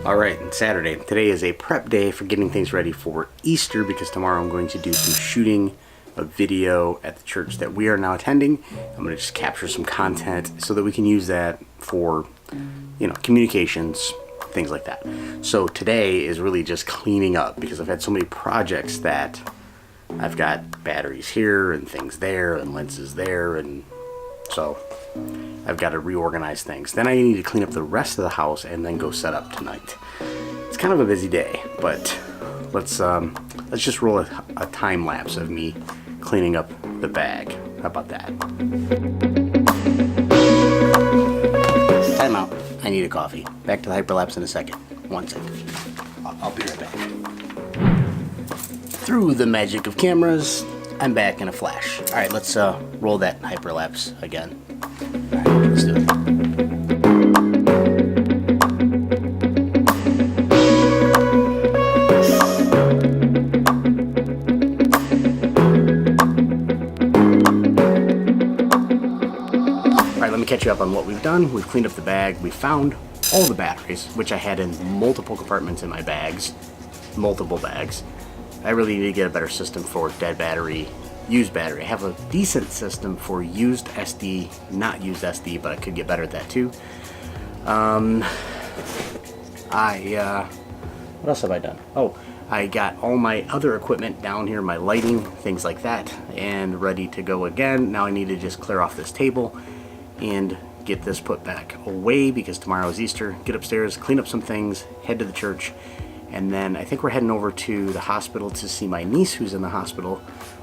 Alright, it's Saturday. Today is a prep day for getting things ready for Easter because tomorrow I'm going to do some shooting a video at the church that we are now attending. I'm going to just capture some content so that we can use that for, communications, things like that. So today is really just cleaning up because I've had so many projects that I've got batteries here and things there and lenses there, and so I've got to reorganize things. Then I need to clean up the rest of the house and then go set up tonight. It's kind of a busy day, but let's just roll a time lapse of me cleaning up the bag. How about that? Time out. I need a coffee. Back to the hyperlapse in a second. 1 second. I'll be right back. Through the magic of cameras, I'm back in a flash. All right, let's roll that hyperlapse again. All right, let's do it. All right, let me catch you up on what we've done. We've cleaned up the bag. We found all the batteries, which I had in multiple compartments in my bags, multiple bags. I really need to get a better system for dead battery, used battery. I have a decent system for used SD, not used SD, but I could get better at that too. What else have I done? Oh, I got all my other equipment down here, my lighting, things like that, and ready to go again. Now I need to just clear off this table and get this put back away because tomorrow is Easter. Get upstairs, clean up some things, head to the church. And then I think we're heading over to the hospital to see my niece who's in the hospital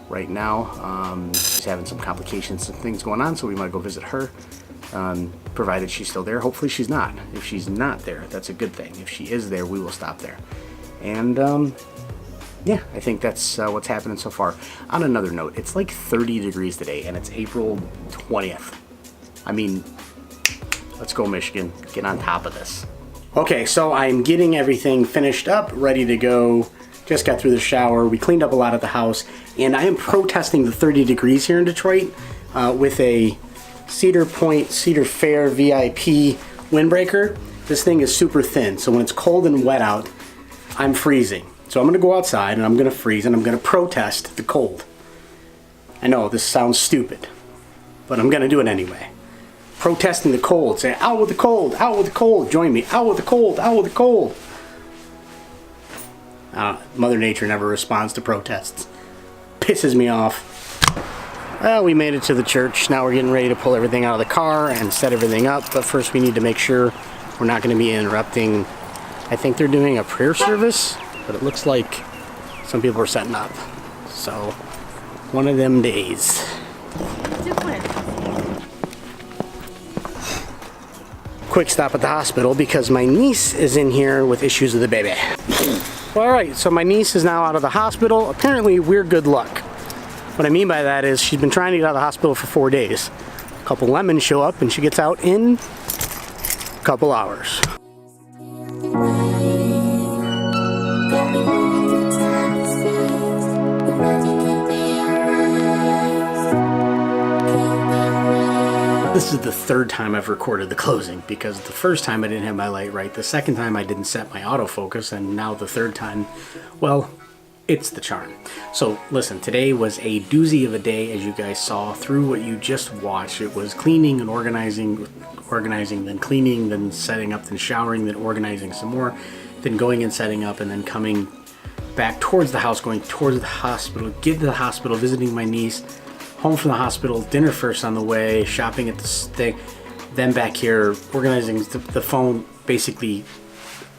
right now. She's having some complications, some things going on, so we might go visit her, provided she's still there. Hopefully she's not. If she's not there, that's a good thing. If she is there, we will stop there. And yeah, I think that's what's happening so far. On another note, it's like 30 degrees today, and it's April 20th. I mean, let's go Michigan. Get on top of this. Okay, so I'm getting everything finished up, ready to go. Just got through the shower. We cleaned up a lot of the house, and I am protesting the 30 degrees here in Detroit with a Cedar Point Cedar Fair VIP windbreaker. This thing is super thin, so when it's cold and wet out, I'm freezing. So I'm gonna go outside and I'm gonna freeze and I'm gonna protest the cold. I know this sounds stupid, but I'm gonna do it anyway. Protesting the cold, saying, out with the cold, out with the cold, join me, out with the cold, out with the cold. Mother Nature never responds to protests. Pisses me off. Well, we made it to the church. Now we're getting ready to pull everything out of the car and set everything up, but first we need to make sure we're not going to be interrupting. I think they're doing a prayer service, but it looks like some people are setting up. So, one of them days. Quick stop at the hospital because my niece is in here with issues with the baby. Alright, so my niece is now out of the hospital. Apparently we're good luck. What I mean by that is she's been trying to get out of the hospital for 4 days. A couple lemons show up and she gets out in a couple hours. This is the third time I've recorded the closing because the first time I didn't have my light right, the second time I didn't set my autofocus, and now the third time, well, it's the charm. So listen, today was a doozy of a day, as you guys saw through what you just watched. It was cleaning and organizing, then cleaning, then setting up, then showering, then organizing some more, then going and setting up, and then coming back towards the house, going towards the hospital, get to the hospital, visiting my niece, home from the hospital, dinner first on the way, shopping at the thing, then back here, organizing the phone, basically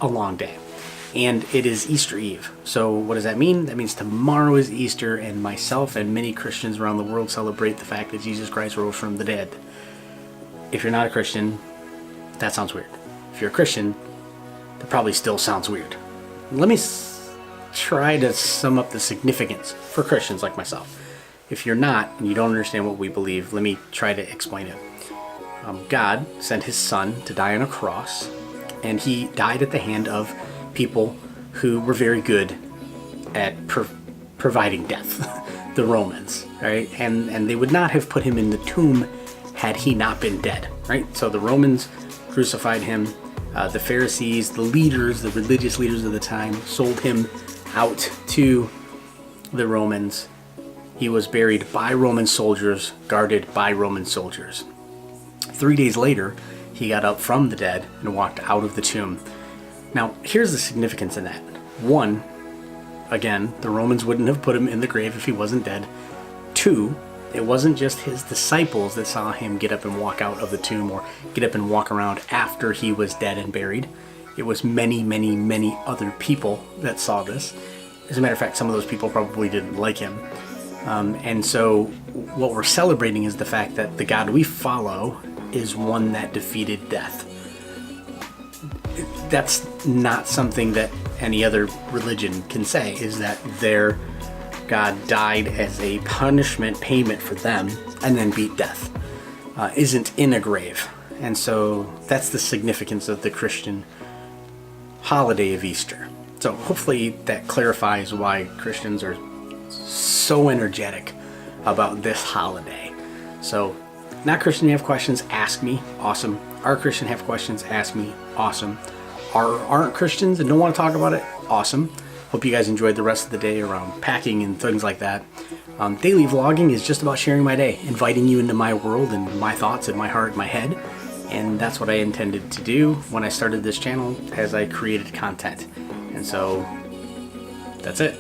a long day. And it is Easter Eve. So what does that mean? That means tomorrow is Easter, and myself and many Christians around the world celebrate the fact that Jesus Christ rose from the dead. If you're not a Christian, that sounds weird. If you're a Christian, that probably still sounds weird. Let me try to sum up the significance for Christians like myself. If you're not, and you don't understand what we believe, let me try to explain it. God sent his son to die on a cross, and he died at the hand of people who were very good at providing death, the Romans, right? And they would not have put him in the tomb had he not been dead, right? So the Romans crucified him, The Pharisees, the leaders, the religious leaders of the time, sold him out to the Romans. He was buried by Roman soldiers, guarded by Roman soldiers. 3 days later, he got up from the dead and walked out of the tomb. Now, here's the significance in that. One, again, the Romans wouldn't have put him in the grave if he wasn't dead. Two, it wasn't just his disciples that saw him get up and walk out of the tomb or get up and walk around after he was dead and buried. It was many, many, many other people that saw this. As a matter of fact, some of those people probably didn't like him. And so what we're celebrating is the fact that the God we follow is one that defeated death. That's not something that any other religion can say, is that their God died as a punishment payment for them and then beat death, isn't in a grave. And so that's the significance of the Christian holiday of Easter. So hopefully that clarifies why Christians are so energetic about this holiday. So, not Christian, you have questions, ask me. Awesome. Are Christian, have questions, ask me. Awesome. Aren't Christians and don't want to talk about it? Awesome. Hope you guys enjoyed the rest of the day around packing and things like that. Daily vlogging is just about sharing my day, inviting you into my world and my thoughts and my heart and my head. And that's what I intended to do when I started this channel as I created content. And so that's it.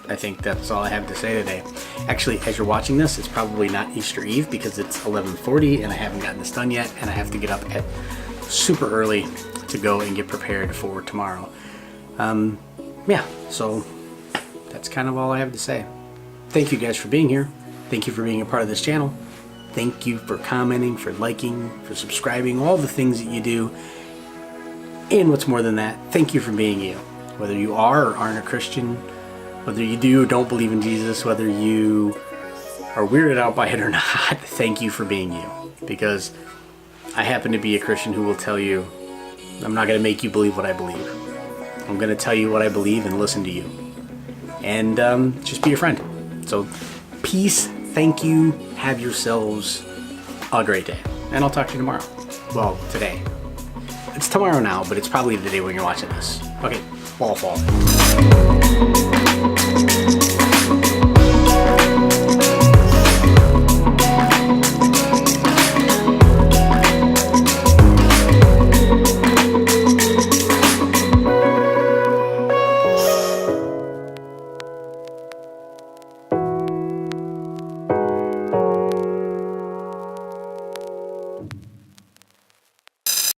I think that's all I have to say today. Actually, as you're watching this, it's probably not Easter Eve because it's 11:40 and I haven't gotten this done yet, and I have to get up at super early to go and get prepared for tomorrow. Yeah, so that's kind of all I have to say. Thank you guys for being here. Thank you for being a part of this channel. Thank you for commenting, for liking, for subscribing, all the things that you do. And what's more than that, thank you for being you. Whether you are or aren't a Christian, whether you do or don't believe in Jesus, whether you are weirded out by it or not, thank you for being you. Because I happen to be a Christian who will tell you, I'm not going to make you believe what I believe. I'm going to tell you what I believe and listen to you. And just be your friend. So peace, thank you, have yourselves a great day. And I'll talk to you tomorrow. Well, today. It's tomorrow now, but it's probably the day when you're watching this. Okay, fall.